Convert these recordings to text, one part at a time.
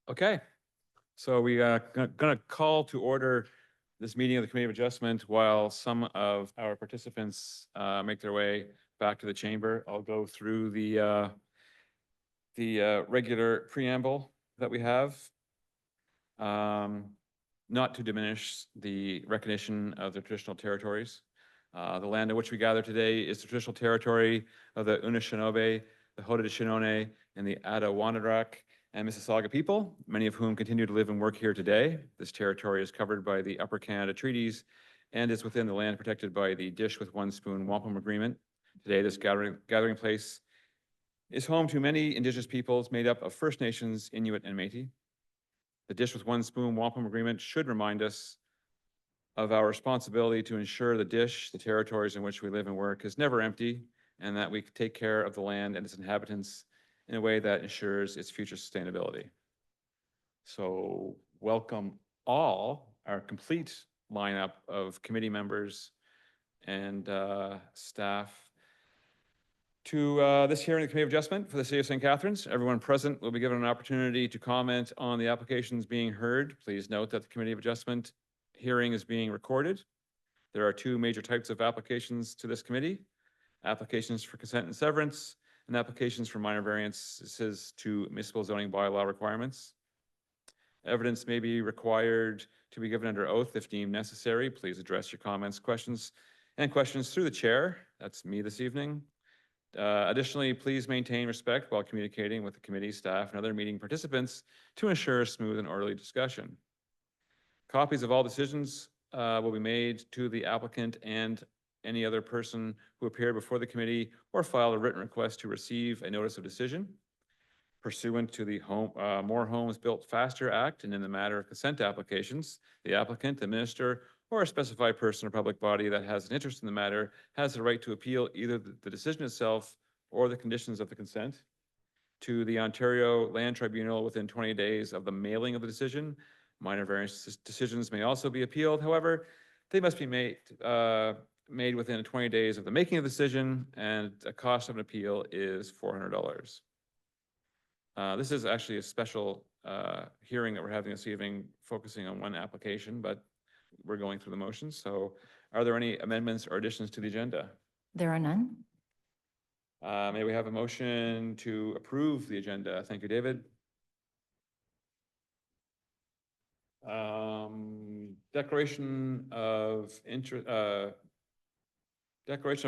Okay, so we are going to call to order this meeting of the Committee of Adjustment while some of our participants make their way back to the chamber. I'll go through the regular preamble that we have. Not to diminish the recognition of the traditional territories. The land on which we gather today is the traditional territory of the Anishinaabe, the Haudenosaunee, and the Attawanerak and Mississauga people, many of whom continue to live and work here today. This territory is covered by the Upper Canada Treaties and is within the land protected by the Dish with One Spoon Wampum Agreement. Today, this gathering place is home to many Indigenous peoples made up of First Nations, Inuit, and Métis. The Dish with One Spoon Wampum Agreement should remind us of our responsibility to ensure the Dish, the territories in which we live and work, is never empty, and that we take care of the land and its inhabitants in a way that ensures its future sustainability. So welcome all, our complete lineup of committee members and staff to this hearing of the Committee of Adjustment for the City of St. Catharines. Everyone present will be given an opportunity to comment on the applications being heard. Please note that the Committee of Adjustment hearing is being recorded. There are two major types of applications to this committee: applications for consent and severance, and applications for minor variances to municipal zoning bylaw requirements. Evidence may be required to be given under oath if deemed necessary. Please address your comments, questions through the chair. That's me this evening. Additionally, please maintain respect while communicating with the committee, staff, and other meeting participants to ensure a smooth and orderly discussion. Copies of all decisions will be made to the applicant and any other person who appeared before the committee or filed a written request to receive a notice of decision. Pursuant to the More Homes Built Faster Act, and in the matter of consent applications, the applicant, the minister, or a specified person or public body that has an interest in the matter has the right to appeal either the decision itself or the conditions of the consent to the Ontario Land Tribunal within 20 days of the mailing of the decision. Minor variance decisions may also be appealed. However, they must be made within 20 days of the making of the decision, and the cost of an appeal is $400. This is actually a special hearing that we're having this evening, focusing on one application, but we're going through the motions. So are there any amendments or additions to the agenda? There are none. May we have a motion to approve the agenda? Thank you, David. Declaration of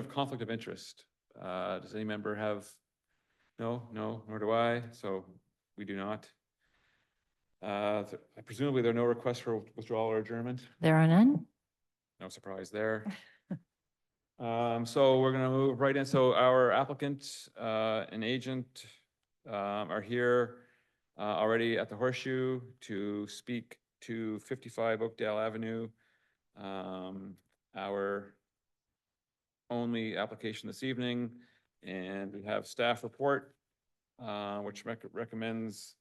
conflict of interest. Does any member have? No, nor do I. So we do not. Presumably there are no requests for withdrawal or adjournment. There are none. No surprise there. So we're going to move right in. So our applicant and agent are here already at the Horseshoe to speak to 55 Oakdale Avenue. Our only application this evening, and we have staff report which recommends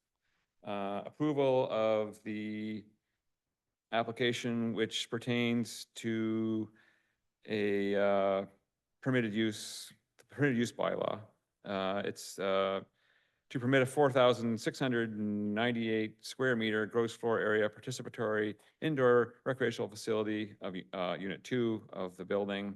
approval of the application which pertains to a permitted use bylaw. It's to permit a 4,698 square meter gross floor area participatory indoor recreational facility of Unit 2 of the building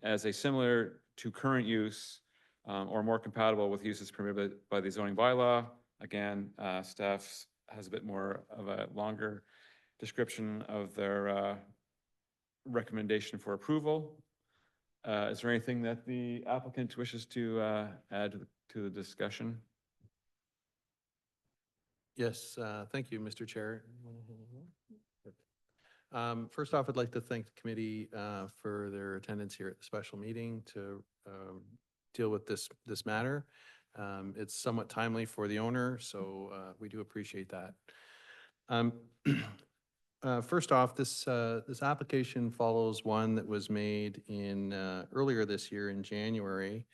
as a similar to current use or more compatible with uses permitted by the zoning bylaw. Again, staff has a bit more of a longer description of their recommendation for approval. Is there anything that the applicant wishes to add to the discussion? Yes, thank you, Mr. Chair. First off, I'd like to thank the committee for their attendance here at the special meeting to deal with this matter. It's somewhat timely for the owner, so we do appreciate that. First off, this application follows one that was made in earlier this year in January,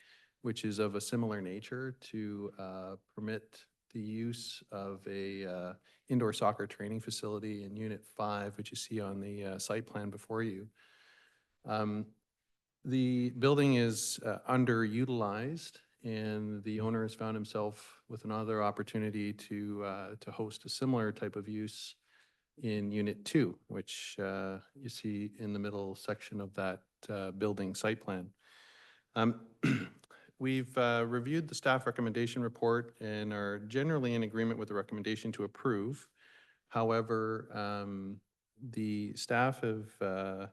which is of a similar nature to permit the use of a indoor soccer training facility in Unit 5, which you see on the site plan before you. The building is underutilized and the owner has found himself with another opportunity to host a similar type of use in Unit 2, which you see in the middle section of that building site plan. We've reviewed the staff recommendation report and are generally in agreement with the recommendation to approve. However, the staff have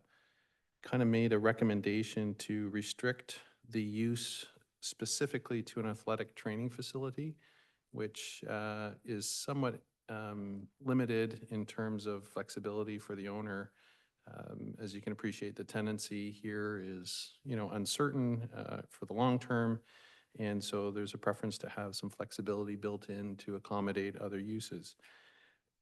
kind of made a recommendation to restrict the use specifically to an athletic training facility, which is somewhat limited in terms of flexibility for the owner. As you can appreciate, the tenancy here is, uncertain for the long term. And so there's a preference to have some flexibility built in to accommodate other uses.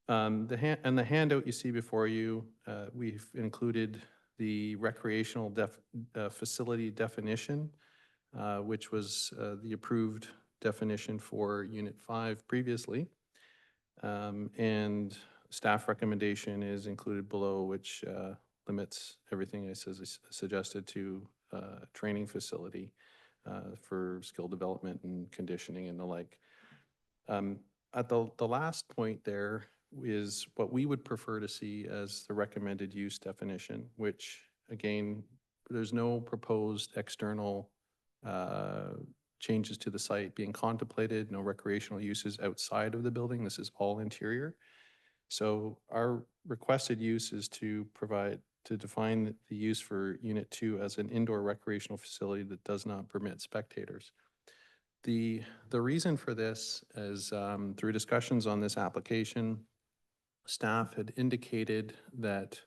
And the handout you see before you, we've included the recreational facility definition, which was the approved definition for Unit 5 previously. And staff recommendation is included below, which limits everything I suggested to training facility for skill development and conditioning and the like. At the last point there is what we would prefer to see as the recommended use definition, which again, there's no proposed external changes to the site being contemplated, no recreational uses outside of the building. This is all interior. So our requested use is to define the use for Unit 2 as an indoor recreational facility that does not permit spectators. The reason for this is through discussions on this application, staff had indicated that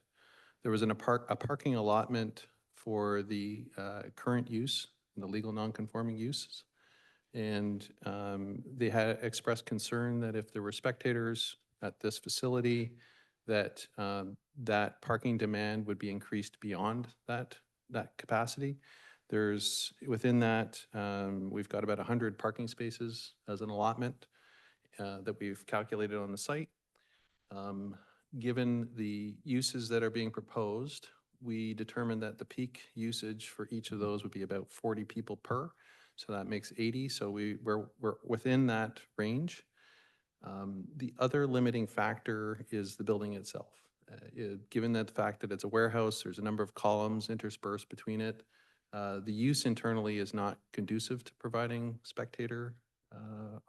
there was a parking allotment for the current use, the legal non-conforming uses. And they had expressed concern that if there were spectators at this facility, that that parking demand would be increased beyond that capacity. There's, within that, we've got about 100 parking spaces as an allotment that we've calculated on the site. Given the uses that are being proposed, we determined that the peak usage for each of those would be about 40 people per. So that makes 80. So we're within that range. The other limiting factor is the building itself. Given that the fact that it's a warehouse, there's a number of columns interspersed between it. The use internally is not conducive to providing spectator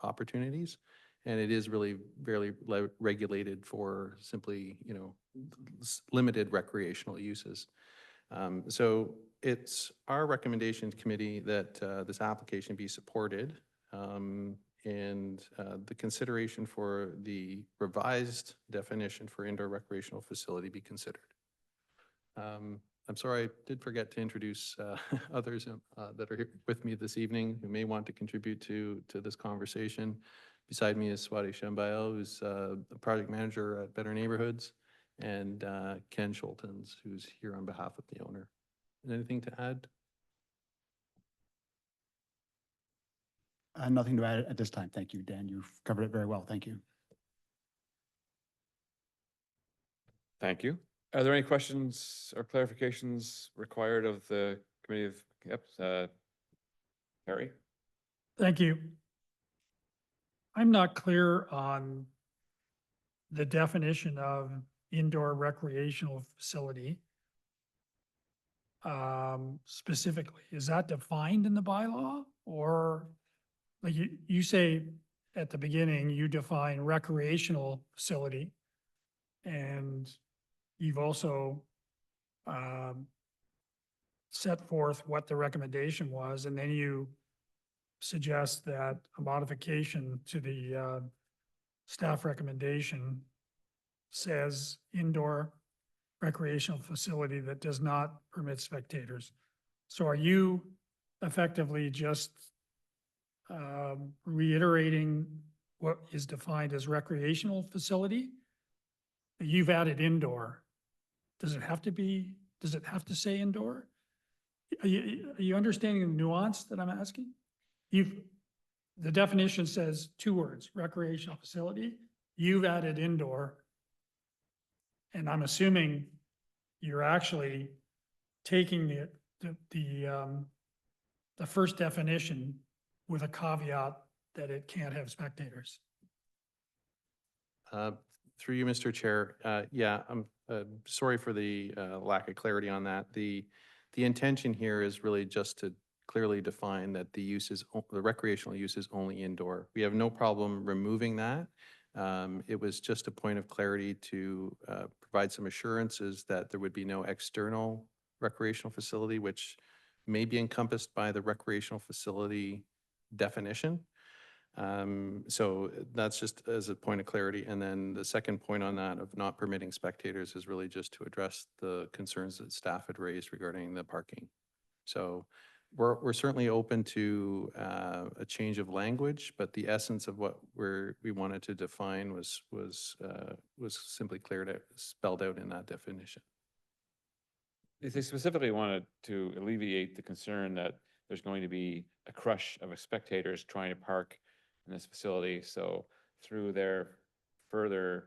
opportunities. And it is really barely regulated for simply, limited recreational uses. So it's our recommendation committee that this application be supported, and the consideration for the revised definition for indoor recreational facility be considered. I'm sorry, I did forget to introduce others that are here with me this evening who may want to contribute to this conversation. Beside me is Swati Shambayo, who's the project manager at Better Neighborhoods, and Ken Schultens, who's here on behalf of the owner. Anything to add? Nothing to add at this time. Thank you, Dan. You've covered it very well. Thank you. Thank you. Are there any questions or clarifications required of the committee of, Harry? Thank you. I'm not clear on the definition of indoor recreational facility. Specifically, is that defined in the bylaw, or like you say at the beginning, you define recreational facility, and you've also set forth what the recommendation was, and then you suggest that a modification to the staff recommendation says indoor recreational facility that does not permit spectators. So are you effectively just reiterating what is defined as recreational facility? You've added indoor. Does it have to say indoor? Are you understanding the nuance that I'm asking? The definition says 2 words, recreational facility. You've added indoor. And I'm assuming you're actually taking the first definition with a caveat that it can't have spectators. Through you, Mr. Chair, yeah, I'm sorry for the lack of clarity on that. The intention here is really just to clearly define that the recreational use is only indoor. We have no problem removing that. It was just a point of clarity to provide some assurances that there would be no external recreational facility, which may be encompassed by the recreational facility definition. So that's just as a point of clarity. And then the second point on that of not permitting spectators is really just to address the concerns that staff had raised regarding the parking. So we're certainly open to a change of language, but the essence of what we wanted to define was simply spelled out in that definition. They specifically wanted to alleviate the concern that there's going to be a crush of spectators trying to park in this facility. So through their further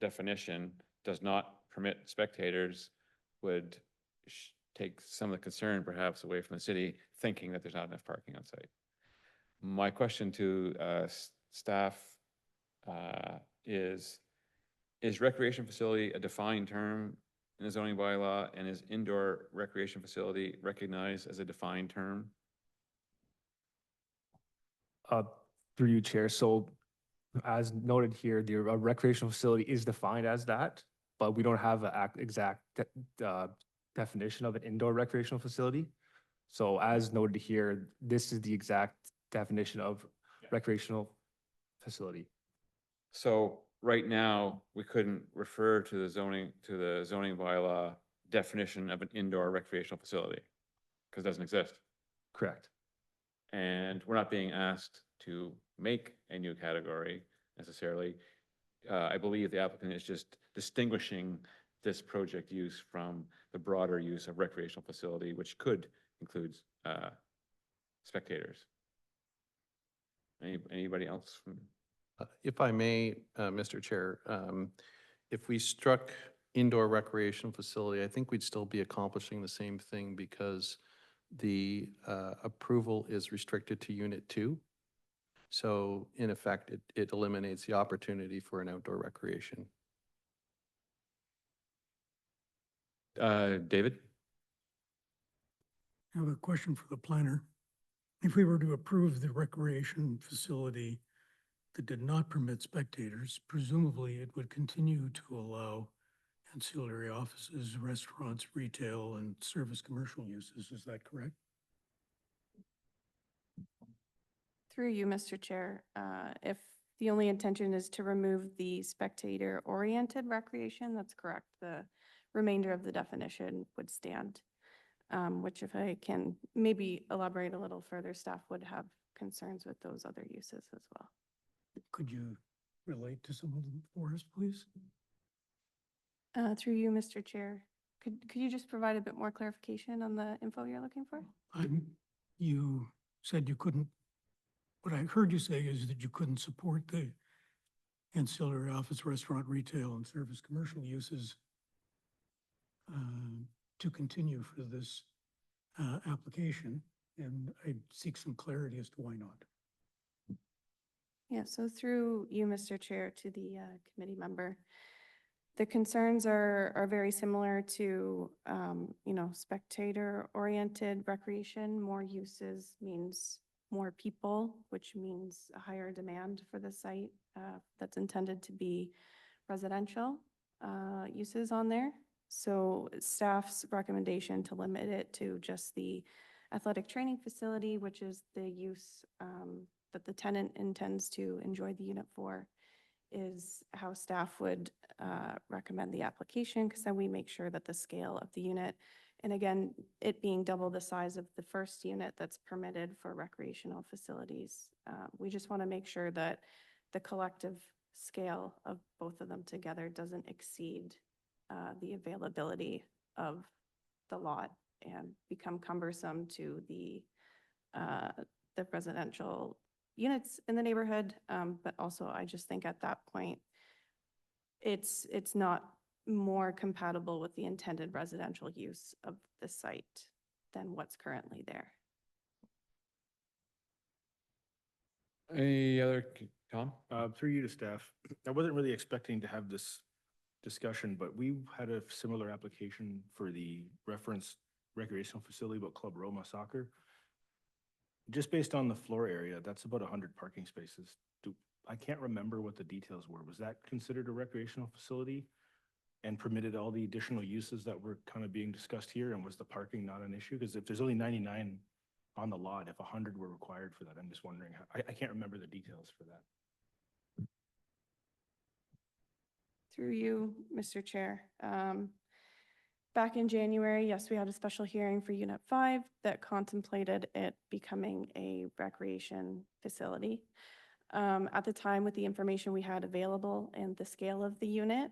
definition, does not permit spectators would take some of the concern perhaps away from the city, thinking that there's not enough parking on site. My question to staff is recreation facility a defined term in the zoning bylaw, and is indoor recreation facility recognized as a defined term? Through you, Chair. So as noted here, the recreational facility is defined as that, but we don't have an exact definition of an indoor recreational facility. So as noted here, this is the exact definition of recreational facility. So right now, we couldn't refer to the zoning bylaw definition of an indoor recreational facility because it doesn't exist. Correct. And we're not being asked to make a new category necessarily. I believe the applicant is just distinguishing this project use from the broader use of recreational facility, which could include spectators. Anybody else? If I may, Mr. Chair, if we struck indoor recreational facility, I think we'd still be accomplishing the same thing because the approval is restricted to Unit 2. So in effect, it eliminates the opportunity for an outdoor recreation. David? I have a question for the planner. If we were to approve the recreation facility that did not permit spectators, presumably it would continue to allow ancillary offices, restaurants, retail, and service commercial uses. Is that correct? Through you, Mr. Chair, if the only intention is to remove the spectator-oriented recreation, that's correct. The remainder of the definition would stand, which if I can maybe elaborate a little further, staff would have concerns with those other uses as well. Could you relate to some of them for us, please? Through you, Mr. Chair, could you just provide a bit more clarification on the info you're looking for? You said you couldn't, what I heard you say is that you couldn't support the ancillary office, restaurant, retail, and service commercial uses to continue for this application, and I'd seek some clarity as to why not. Yeah, so through you, Mr. Chair, to the committee member, the concerns are very similar to, spectator-oriented recreation. More uses means more people, which means a higher demand for the site that's intended to be residential uses on there. So staff's recommendation to limit it to just the athletic training facility, which is the use that the tenant intends to enjoy the unit for, is how staff would recommend the application, because then we make sure that the scale of the unit, and again, it being double the size of the first unit that's permitted for recreational facilities, we just want to make sure that the collective scale of both of them together doesn't exceed the availability of the lot and become cumbersome to the residential units in the neighborhood. But also, I just think at that point, it's not more compatible with the intended residential use of the site than what's currently there. Any other, Tom? Through you to staff, I wasn't really expecting to have this discussion, but we had a similar application for the reference recreational facility about Club Roma Soccer. Just based on the floor area, that's about 100 parking spaces. I can't remember what the details were. Was that considered a recreational facility and permitted all the additional uses that were kind of being discussed here? And was the parking not an issue? Because if there's only 99 on the lot, if 100 were required for that, I'm just wondering, I can't remember the details for that. Through you, Mr. Chair. Back in January, yes, we had a special hearing for Unit 5 that contemplated it becoming a recreation facility. At the time, with the information we had available and the scale of the unit,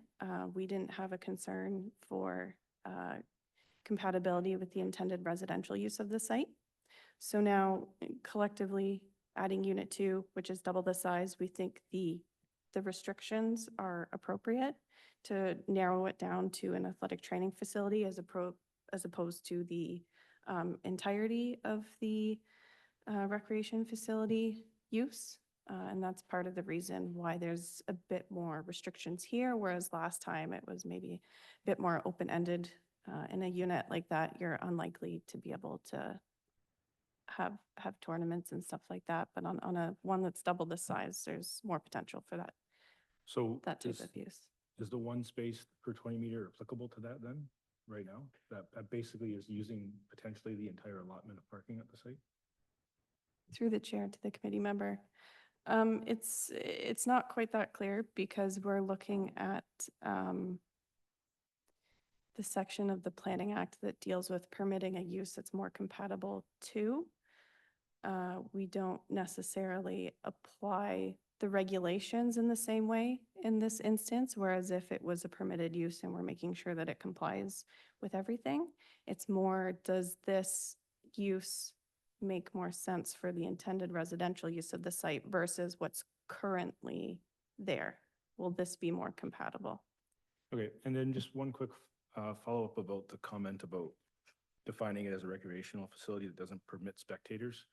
we didn't have a concern for compatibility with the intended residential use of the site. So now collectively adding Unit 2, which is double the size, we think the restrictions are appropriate to narrow it down to an athletic training facility as opposed to the entirety of the recreation facility use. And that's part of the reason why there's a bit more restrictions here, whereas last time it was maybe a bit more open-ended. In a unit like that, you're unlikely to be able to have tournaments and stuff like that. But on a one that's double the size, there's more potential for So that type of use. is the one space per 20 meter applicable to that then, right now? That basically is using potentially the entire allotment of parking at the site? Through the chair to the committee member. It's not quite that clear because we're looking at the section of the Planning Act that deals with permitting a use that's more compatible to. We don't necessarily apply the regulations in the same way in this instance, whereas if it was a permitted use and we're making sure that it complies with everything, it's more, does this use make more sense for the intended residential use of the site versus what's currently there? Will this be more compatible? Okay, and then just one quick follow-up about the comment about defining it as a recreational facility that doesn't permit spectators.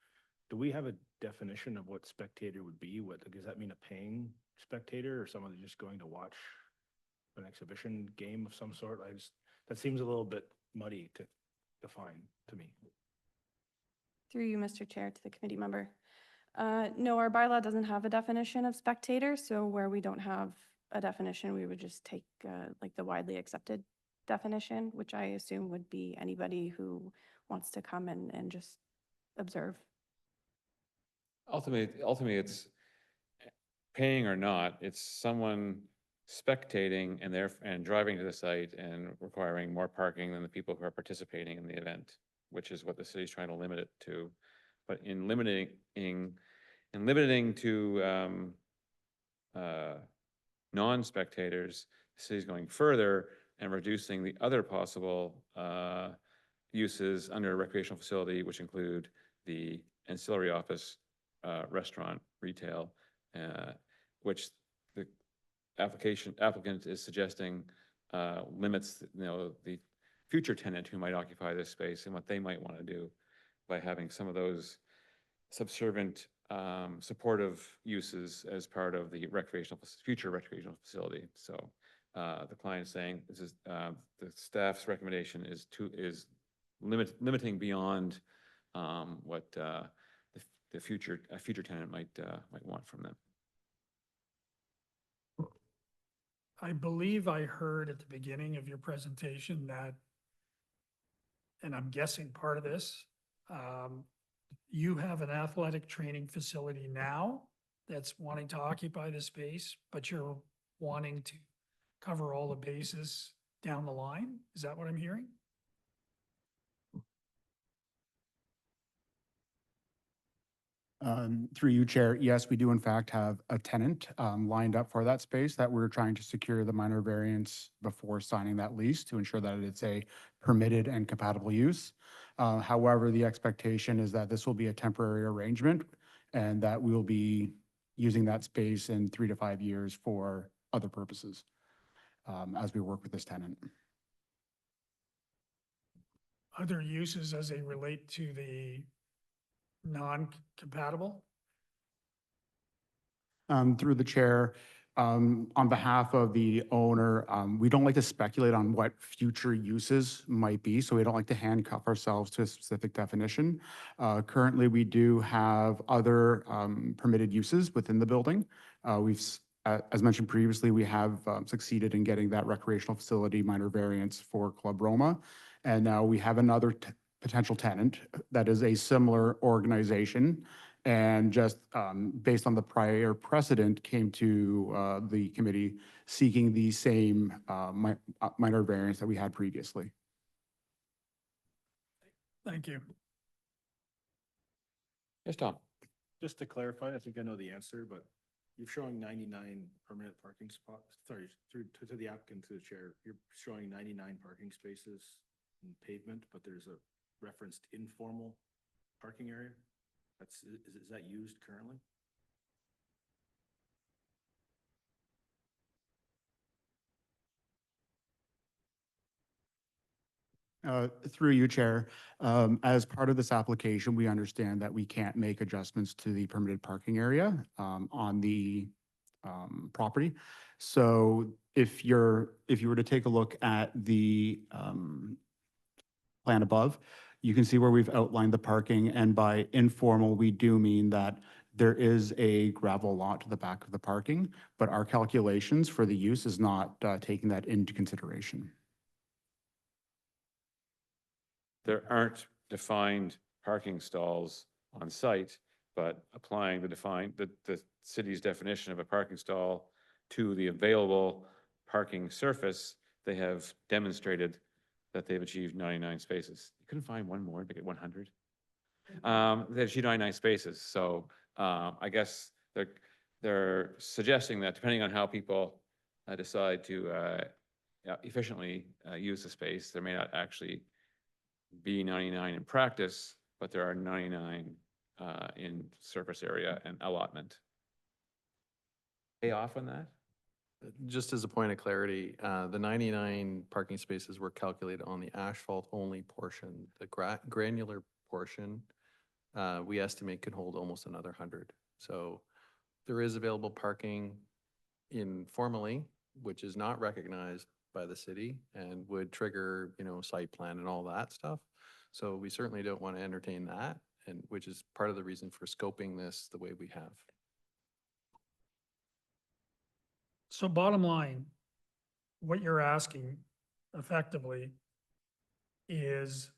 Do we have a definition of what spectator would be? Does that mean a paying spectator or someone who's just going to watch an exhibition game of some sort? That seems a little bit muddy to define to me. Through you, Mr. Chair, to the committee member. No, our bylaw doesn't have a definition of spectator, so where we don't have a definition, we would just take like the widely accepted definition, which I assume would be anybody who wants to come and just observe. Ultimately, it's paying or not, it's someone spectating and driving to the site and requiring more parking than the people who are participating in the event, which is what the city's trying to limit it to. But in limiting to non-spectators, the city's going further and reducing the other possible uses under a recreational facility, which include the ancillary office, restaurant, retail, which the applicant is suggesting limits, the future tenant who might occupy this space and what they might want to do by having some of those subservient supportive uses as part of the future recreational facility. So the client is saying this is the staff's recommendation is limiting beyond what a future tenant might want from them. I believe I heard at the beginning of your presentation that, and I'm guessing part of this, you have an athletic training facility now that's wanting to occupy the space, but you're wanting to cover all the bases down the line? Is that what I'm hearing? Through you, Chair, yes, we do in fact have a tenant lined up for that space that we're trying to secure the minor variance before signing that lease to ensure that it's a permitted and compatible use. However, the expectation is that this will be a temporary arrangement and that we will be using that space in 3 to 5 years for other purposes as we work with this tenant. Other uses as they relate to the non-compatible? Through the chair, on behalf of the owner, we don't like to speculate on what future uses might be, so we don't like to handcuff ourselves to a specific definition. Currently, we do have other permitted uses within the building. As mentioned previously, we have succeeded in getting that recreational facility minor variance for Club Roma. And now we have another potential tenant that is a similar organization. And just based on the prior precedent, came to the committee seeking the same minor variance that we had previously. Thank you. Yes, Tom? Just to clarify, I think I know the answer, but you're showing 99 permanent parking spots, sorry, to the applicant, to the chair, you're showing 99 parking spaces in pavement, but there's a referenced informal parking area? Is that used currently? Through you, Chair, as part of this application, we understand that we can't make adjustments to the permitted parking area on the property. So if you were to take a look at the plan above, you can see where we've outlined the parking, and by informal, we do mean that there is a gravel lot to the back of the parking, but our calculations for the use is not taking that into consideration. There aren't defined parking stalls on site, but applying the city's definition of a parking stall to the available parking surface, they have demonstrated that they've achieved 99 spaces. You couldn't find one more to get 100. They achieved 99 spaces, so I guess they're suggesting that depending on how people decide to efficiently use the space, there may not actually be 99 in practice, but there are 99 in surface area and allotment. Pay off on that? Just as a point of clarity, the 99 parking spaces were calculated on the asphalt-only portion. The granular portion, we estimate could hold almost another 100. So there is available parking informally, which is not recognized by the city and would trigger, site plan and all that stuff. So we certainly don't want to entertain that, and which is part of the reason for scoping this the way we have. So bottom line, what you're asking effectively is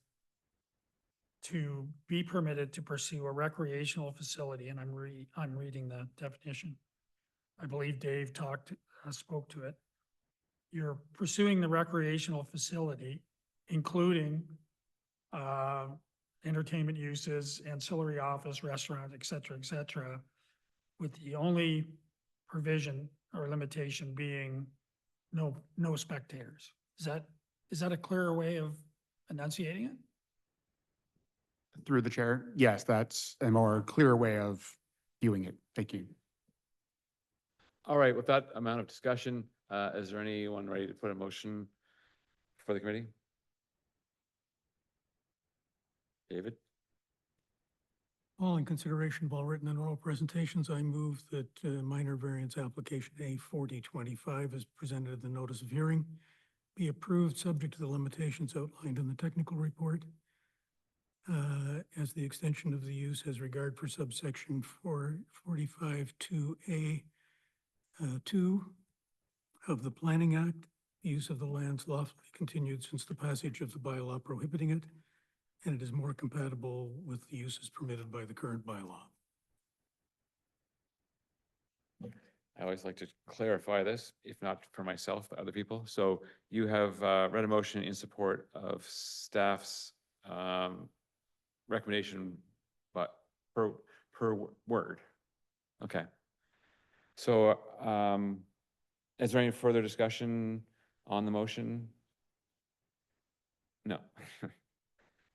to be permitted to pursue a recreational facility, and I'm reading the definition. I believe Dave spoke to it. You're pursuing the recreational facility, including entertainment uses, ancillary office, restaurant, et cetera, with the only provision or limitation being no spectators. Is that a clearer way of enunciating it? Through the chair, yes, that's a more clear way of viewing it. Thank you. All right, with that amount of discussion, is there anyone ready to put a motion for the committee? David? All in consideration of all written and oral presentations, I move that minor variance application A4025 as presented in the notice of hearing be approved, subject to the limitations outlined in the technical report, as the extension of the use has regard for subsection 445-2A 2 of the Planning Act. The use of the lands lawfully continued since the passage of the bylaw prohibiting it, and it is more compatible with the uses permitted by the current bylaw. I always like to clarify this, if not for myself, but other people. So you have read a motion in support of staff's recommendation, but per word. Okay. So is there any further discussion on the motion? No.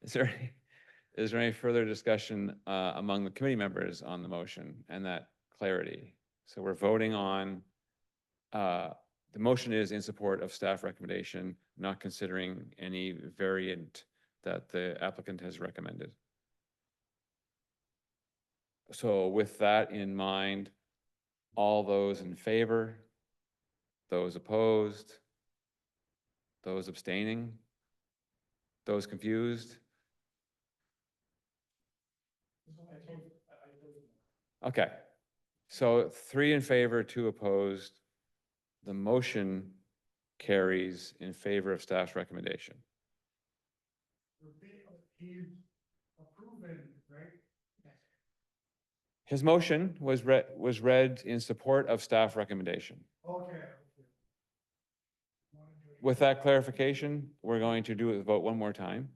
Is there any further discussion among the committee members on the motion and that clarity? So we're voting on, the motion is in support of staff recommendation, not considering any variant that the applicant has recommended. So with that in mind, All those in favor? Those opposed? Those abstaining? Those confused? Okay, so 3 in favor, 2 opposed. The motion carries in favor of staff's recommendation. His motion was read in support of staff recommendation. With that clarification, we're going to do the vote one more time.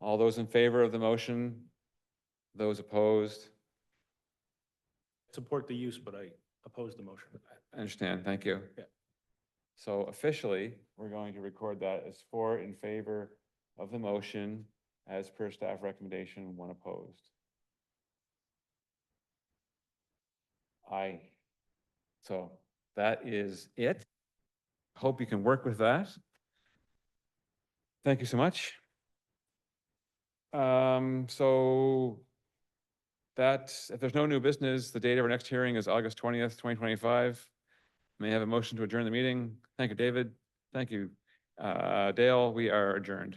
All those in favor of the motion? Those opposed? Support the use, but I oppose the motion. I understand, thank you. Yeah. So officially, we're going to record that as 4 in favor of the motion as per staff recommendation, 1 opposed. Aye. So that is it. Hope you can work with that. Thank you so much. So if there's no new business, the date of our next hearing is August 20th, 2025. May I have a motion to adjourn the meeting? Thank you, David. Thank you, Dale. We are adjourned.